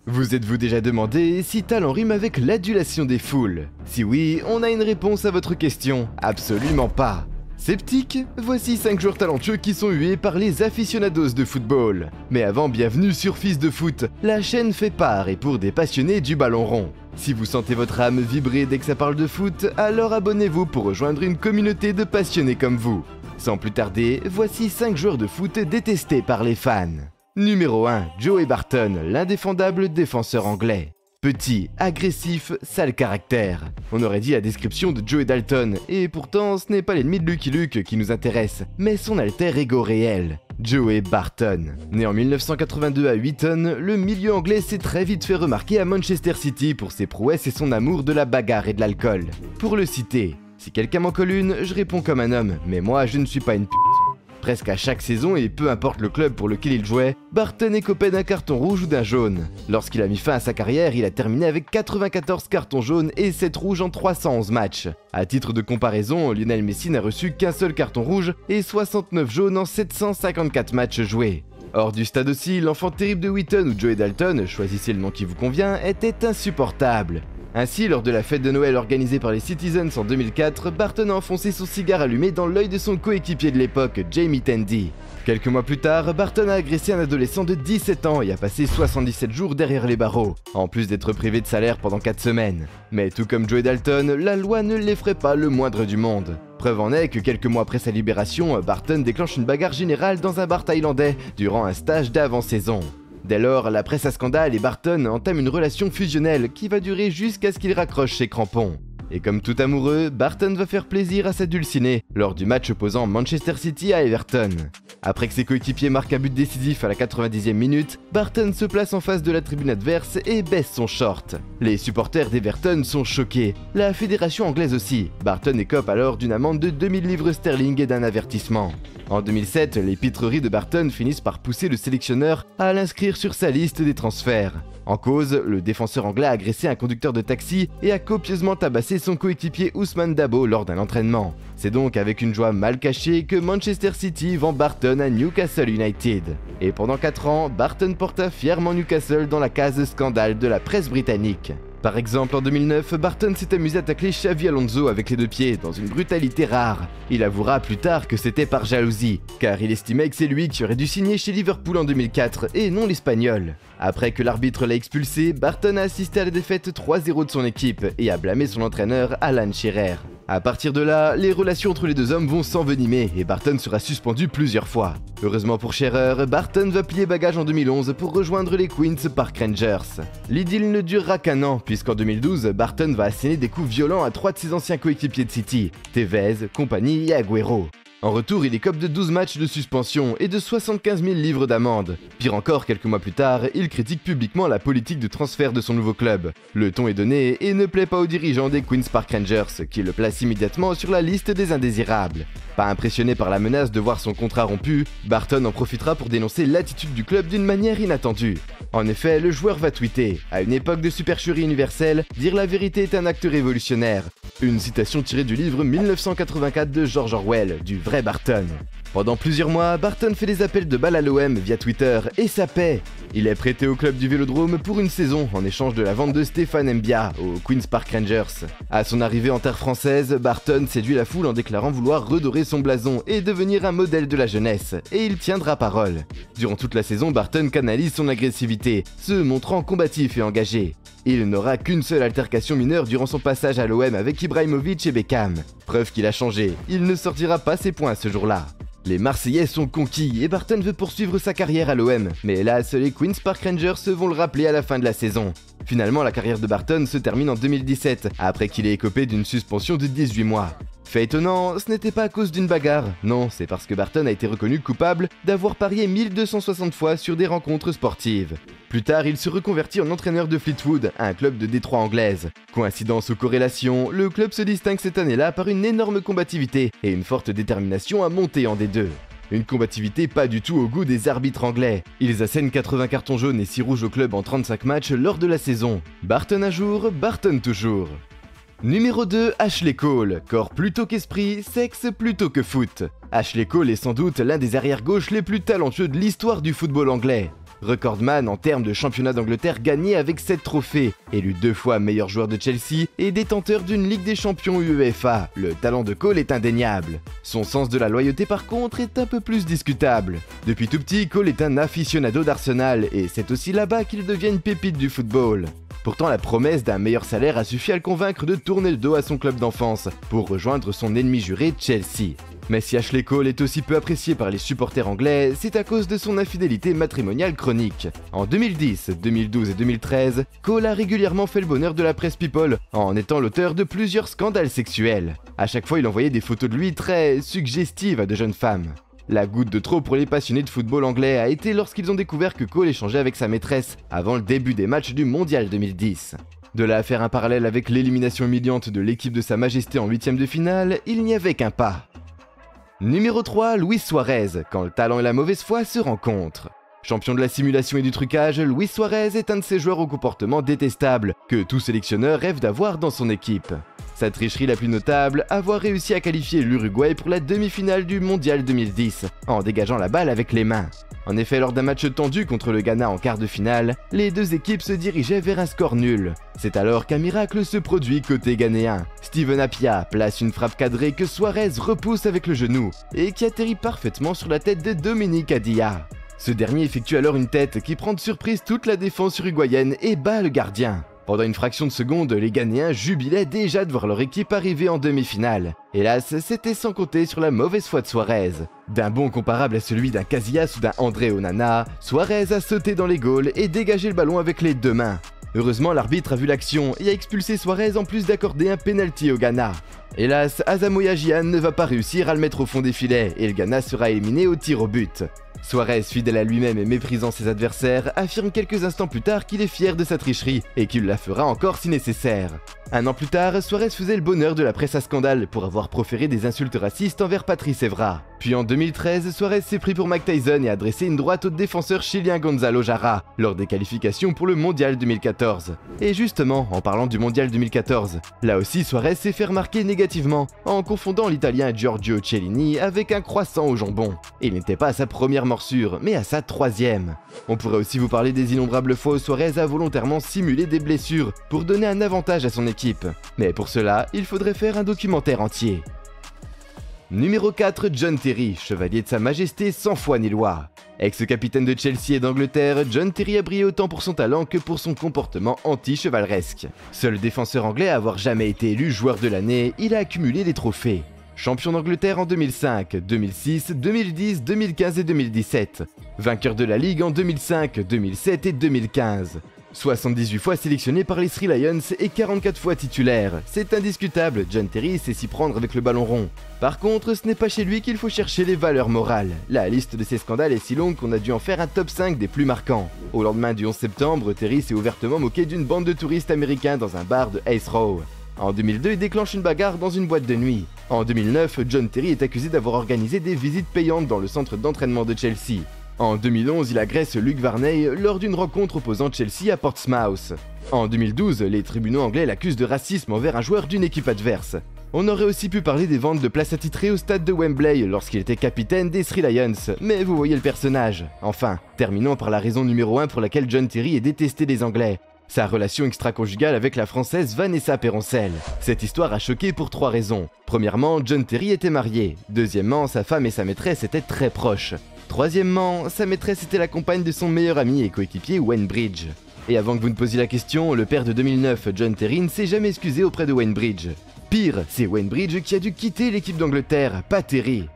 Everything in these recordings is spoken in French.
Vous êtes-vous déjà demandé si talent rime avec l'adulation des foules? Si oui, on a une réponse à votre question. Absolument pas. Sceptique, voici 5 joueurs talentueux qui sont hués par les aficionados de football. Mais avant, bienvenue sur Fils de Foot, la chaîne fait part et pour des passionnés du ballon rond. Si vous sentez votre âme vibrer dès que ça parle de foot, alors abonnez-vous pour rejoindre une communauté de passionnés comme vous. Sans plus tarder, voici 5 joueurs de foot détestés par les fans. Numéro 1, Joey Barton, l'indéfendable défenseur anglais. Petit, agressif, sale caractère. On aurait dit la description de Joey Dalton, et pourtant ce n'est pas l'ennemi de Lucky Luke qui nous intéresse, mais son alter ego réel. Joey Barton. Né en 1982 à Wheaton, le milieu anglais s'est très vite fait remarquer à Manchester City pour ses prouesses et son amour de la bagarre et de l'alcool. Pour le citer, si quelqu'un m'en colle une, je réponds comme un homme, mais moi je ne suis pas une pute. Presque à chaque saison, et peu importe le club pour lequel il jouait, Barton écopait d'un carton rouge ou d'un jaune. Lorsqu'il a mis fin à sa carrière, il a terminé avec 94 cartons jaunes et 7 rouges en 311 matchs. À titre de comparaison, Lionel Messi n'a reçu qu'un seul carton rouge et 69 jaunes en 754 matchs joués. Hors du stade aussi, l'enfant terrible de Wheaton ou Joey Dalton, choisissez le nom qui vous convient, était insupportable. Ainsi, lors de la fête de Noël organisée par les Citizens en 2004, Barton a enfoncé son cigare allumé dans l'œil de son coéquipier de l'époque, Jamie Tandy. Quelques mois plus tard, Barton a agressé un adolescent de 17 ans et a passé 77 jours derrière les barreaux, en plus d'être privé de salaire pendant 4 semaines. Mais tout comme Joey Dalton, la loi ne l'effraie pas le moindre du monde. Preuve en est que quelques mois après sa libération, Barton déclenche une bagarre générale dans un bar thaïlandais durant un stage d'avant-saison. Dès lors, la presse à scandale et Barton entament une relation fusionnelle qui va durer jusqu'à ce qu'il raccroche ses crampons. Et comme tout amoureux, Barton va faire plaisir à sa dulcinée lors du match opposant Manchester City à Everton. Après que ses coéquipiers marquent un but décisif à la 90e minute, Barton se place en face de la tribune adverse et baisse son short. Les supporters d'Everton sont choqués, la fédération anglaise aussi. Barton écope alors d'une amende de 2000 livres sterling et d'un avertissement. En 2007, les pitreries de Barton finissent par pousser le sélectionneur à l'inscrire sur sa liste des transferts. En cause, le défenseur anglais a agressé un conducteur de taxi et a copieusement tabassé son coéquipier Ousmane Dabo lors d'un entraînement. C'est donc avec une joie mal cachée que Manchester City vend Barton à Newcastle United. Et pendant 4 ans, Barton porta fièrement Newcastle dans la case scandale de la presse britannique. Par exemple, en 2009, Barton s'est amusé à tacler Xavi Alonso avec les 2 pieds, dans une brutalité rare. Il avouera plus tard que c'était par jalousie, car il estimait que c'est lui qui aurait dû signer chez Liverpool en 2004, et non l'Espagnol. Après que l'arbitre l'a expulsé, Barton a assisté à la défaite 3-0 de son équipe, et a blâmé son entraîneur Alan Shearer. A partir de là, les relations entre les deux hommes vont s'envenimer et Barton sera suspendu plusieurs fois. Heureusement pour Shearer, Barton va plier bagage en 2011 pour rejoindre les Queen's Park Rangers. L'idylle ne durera qu'un an, puisqu'en 2012, Barton va asséner des coups violents à 3 de ses anciens coéquipiers de City, Tevez, Kompany et Agüero. En retour, il écope de 12 matchs de suspension et de 75 000 livres d'amende. Pire encore, quelques mois plus tard, il critique publiquement la politique de transfert de son nouveau club. Le ton est donné et ne plaît pas aux dirigeants des Queen's Park Rangers, qui le placent immédiatement sur la liste des indésirables. Pas impressionné par la menace de voir son contrat rompu, Barton en profitera pour dénoncer l'attitude du club d'une manière inattendue. En effet, le joueur va tweeter « À une époque de supercherie universelle, dire la vérité est un acte révolutionnaire ». Une citation tirée du livre 1984 de George Orwell, du vrai Barton. Pendant plusieurs mois, Barton fait des appels de balle à l'OM via Twitter et ça paie. Il est prêté au club du Vélodrome pour une saison en échange de la vente de Stéphane Mbia aux Queen's Park Rangers. À son arrivée en terre française, Barton séduit la foule en déclarant vouloir redorer son blason et devenir un modèle de la jeunesse, et il tiendra parole. Durant toute la saison, Barton canalise son agressivité, se montrant combatif et engagé. Il n'aura qu'une seule altercation mineure durant son passage à l'OM avec Ibrahimovic et Beckham. Preuve qu'il a changé, il ne sortira pas ses points ce jour-là. Les Marseillais sont conquis et Barton veut poursuivre sa carrière à l'OM, mais hélas, les Queen's Park Rangers vont le rappeler à la fin de la saison. Finalement, la carrière de Barton se termine en 2017, après qu'il ait écopé d'une suspension de 18 mois. Fait étonnant, ce n'était pas à cause d'une bagarre, non, c'est parce que Barton a été reconnu coupable d'avoir parié 1260 fois sur des rencontres sportives. Plus tard, il se reconvertit en entraîneur de Fleetwood, un club de Détroit anglaise. Coïncidence ou corrélation, le club se distingue cette année-là par une énorme combativité et une forte détermination à monter en D2. Une combativité pas du tout au goût des arbitres anglais. Ils assènent 80 cartons jaunes et 6 rouges au club en 35 matchs lors de la saison. Barton à jour, Barton toujours. Numéro 2, Ashley Cole. Corps plutôt qu'esprit, sexe plutôt que foot. Ashley Cole est sans doute l'un des arrières-gauches les plus talentueux de l'histoire du football anglais. recordman en termes de championnat d'Angleterre gagné avec 7 trophées, élu 2 fois meilleur joueur de Chelsea et détenteur d'une Ligue des Champions UEFA. Le talent de Cole est indéniable. Son sens de la loyauté par contre est un peu plus discutable. Depuis tout petit, Cole est un aficionado d'Arsenal et c'est aussi là-bas qu'il devient une pépite du football. Pourtant, la promesse d'un meilleur salaire a suffi à le convaincre de tourner le dos à son club d'enfance pour rejoindre son ennemi juré Chelsea. Mais si Ashley Cole est aussi peu apprécié par les supporters anglais, c'est à cause de son infidélité matrimoniale chronique. En 2010, 2012 et 2013, Cole a régulièrement fait le bonheur de la presse people en étant l'auteur de plusieurs scandales sexuels. À chaque fois, il envoyait des photos de lui très suggestives à de jeunes femmes. La goutte de trop pour les passionnés de football anglais a été lorsqu'ils ont découvert que Cole échangeait avec sa maîtresse avant le début des matchs du Mondial 2010. De là à faire un parallèle avec l'élimination humiliante de l'équipe de Sa Majesté en 8e de finale, il n'y avait qu'un pas. Numéro 3, Luis Suarez, quand le talent et la mauvaise foi se rencontrent. Champion de la simulation et du trucage, Luis Suarez est un de ces joueurs au comportement détestable que tout sélectionneur rêve d'avoir dans son équipe. Sa tricherie la plus notable, avoir réussi à qualifier l'Uruguay pour la demi-finale du Mondial 2010, en dégageant la balle avec les mains. En effet, lors d'un match tendu contre le Ghana en quart de finale, les deux équipes se dirigeaient vers un score nul. C'est alors qu'un miracle se produit côté ghanéen. Steven Appiah place une frappe cadrée que Suarez repousse avec le genou, et qui atterrit parfaitement sur la tête de Dominique Adia. Ce dernier effectue alors une tête qui prend de surprise toute la défense uruguayenne et bat le gardien. Pendant une fraction de seconde, les Ghanéens jubilaient déjà de voir leur équipe arriver en demi-finale. Hélas, c'était sans compter sur la mauvaise foi de Suarez. D'un bond comparable à celui d'un Casillas ou d'un André Onana, Suarez a sauté dans les goals et dégagé le ballon avec les deux mains. Heureusement, l'arbitre a vu l'action et a expulsé Suarez en plus d'accorder un penalty au Ghana. Hélas, Asamoah Gyan ne va pas réussir à le mettre au fond des filets et le Ghana sera éliminé au tir au but. Suarez, fidèle à lui-même et méprisant ses adversaires, affirme quelques instants plus tard qu'il est fier de sa tricherie et qu'il la fera encore si nécessaire. Un an plus tard, Suarez faisait le bonheur de la presse à scandale pour avoir proféré des insultes racistes envers Patrice Evra. Puis en 2013, Suarez s'est pris pour Mike Tyson et a adressé une droite au défenseur chilien Gonzalo Jara lors des qualifications pour le Mondial 2014. Et justement, en parlant du Mondial 2014, là aussi Suarez s'est fait remarquer négativement en confondant l'italien Giorgio Cellini avec un croissant au jambon. Il n'était pas à sa première morsure, mais à sa troisième. On pourrait aussi vous parler des innombrables fois où Suarez a volontairement simulé des blessures pour donner un avantage à son équipe. Mais pour cela, il faudrait faire un documentaire entier. Numéro 4, John Terry, chevalier de Sa Majesté sans foi ni loi. Ex-capitaine de Chelsea et d'Angleterre, John Terry a brillé autant pour son talent que pour son comportement anti-chevaleresque. Seul défenseur anglais à avoir jamais été élu joueur de l'année, il a accumulé des trophées. Champion d'Angleterre en 2005, 2006, 2010, 2015 et 2017. Vainqueur de la Ligue en 2005, 2007 et 2015. 78 fois sélectionné par les Three Lions et 44 fois titulaire. C'est indiscutable, John Terry sait s'y prendre avec le ballon rond. Par contre, ce n'est pas chez lui qu'il faut chercher les valeurs morales. La liste de ses scandales est si longue qu'on a dû en faire un top 5 des plus marquants. Au lendemain du 11 septembre, Terry s'est ouvertement moqué d'une bande de touristes américains dans un bar de Ace Row. En 2002, il déclenche une bagarre dans une boîte de nuit. En 2009, John Terry est accusé d'avoir organisé des visites payantes dans le centre d'entraînement de Chelsea. En 2011, il agresse Luke Varney lors d'une rencontre opposant Chelsea à Portsmouth. En 2012, les tribunaux anglais l'accusent de racisme envers un joueur d'une équipe adverse. On aurait aussi pu parler des ventes de places attitrées au stade de Wembley lorsqu'il était capitaine des Three Lions, mais vous voyez le personnage. Enfin, terminons par la raison numéro 1 pour laquelle John Terry est détesté des Anglais. Sa relation extra-conjugale avec la française Vanessa Peroncel. Cette histoire a choqué pour 3 raisons. Premièrement, John Terry était marié. Deuxièmement, sa femme et sa maîtresse étaient très proches. Troisièmement, sa maîtresse était la compagne de son meilleur ami et coéquipier Wayne Bridge. Et avant que vous ne posiez la question, le père de 2009, John Terry, ne s'est jamais excusé auprès de Wayne Bridge. Pire, c'est Wayne Bridge qui a dû quitter l'équipe d'Angleterre, pas Terry.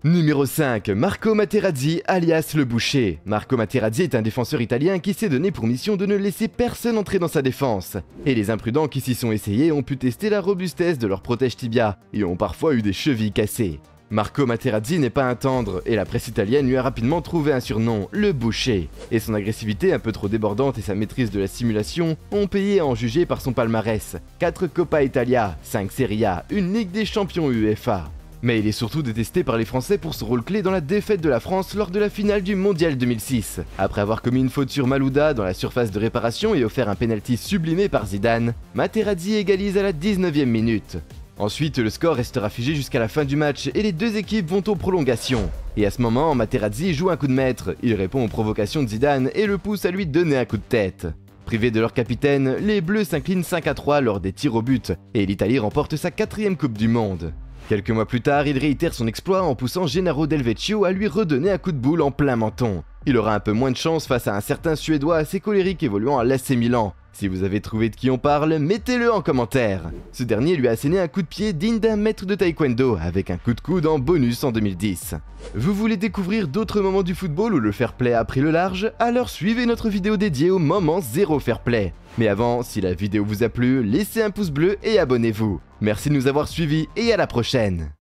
Numéro 5, Marco Materazzi alias le Boucher. Marco Materazzi est un défenseur italien qui s'est donné pour mission de ne laisser personne entrer dans sa défense. Et les imprudents qui s'y sont essayés ont pu tester la robustesse de leur protège tibia et ont parfois eu des chevilles cassées. Marco Materazzi n'est pas un tendre, et la presse italienne lui a rapidement trouvé un surnom, le Boucher. Et son agressivité un peu trop débordante et sa maîtrise de la simulation ont payé à en juger par son palmarès. 4 Coppa Italia, 5 Serie A, une Ligue des Champions UEFA. Mais il est surtout détesté par les Français pour son rôle clé dans la défaite de la France lors de la finale du Mondial 2006. Après avoir commis une faute sur Malouda dans la surface de réparation et offert un penalty sublimé par Zidane, Materazzi égalise à la 19e minute. Ensuite, le score restera figé jusqu'à la fin du match et les deux équipes vont aux prolongations. Et à ce moment, Materazzi joue un coup de maître, il répond aux provocations de Zidane et le pousse à lui donner un coup de tête. Privés de leur capitaine, les Bleus s'inclinent 5-3 lors des tirs au but, et l'Italie remporte sa 4e Coupe du Monde. Quelques mois plus tard, il réitère son exploit en poussant Gennaro Del Vecchio à lui redonner un coup de boule en plein menton. Il aura un peu moins de chance face à un certain Suédois assez colérique évoluant à l'AC Milan. Si vous avez trouvé de qui on parle, mettez-le en commentaire. Ce dernier lui a asséné un coup de pied digne d'un maître de taekwondo avec un coup de coude en bonus en 2010. Vous voulez découvrir d'autres moments du football où le fair play a pris le large? Alors suivez notre vidéo dédiée au moment 0 fair play. Mais avant, si la vidéo vous a plu, laissez un pouce bleu et abonnez-vous. Merci de nous avoir suivis et à la prochaine.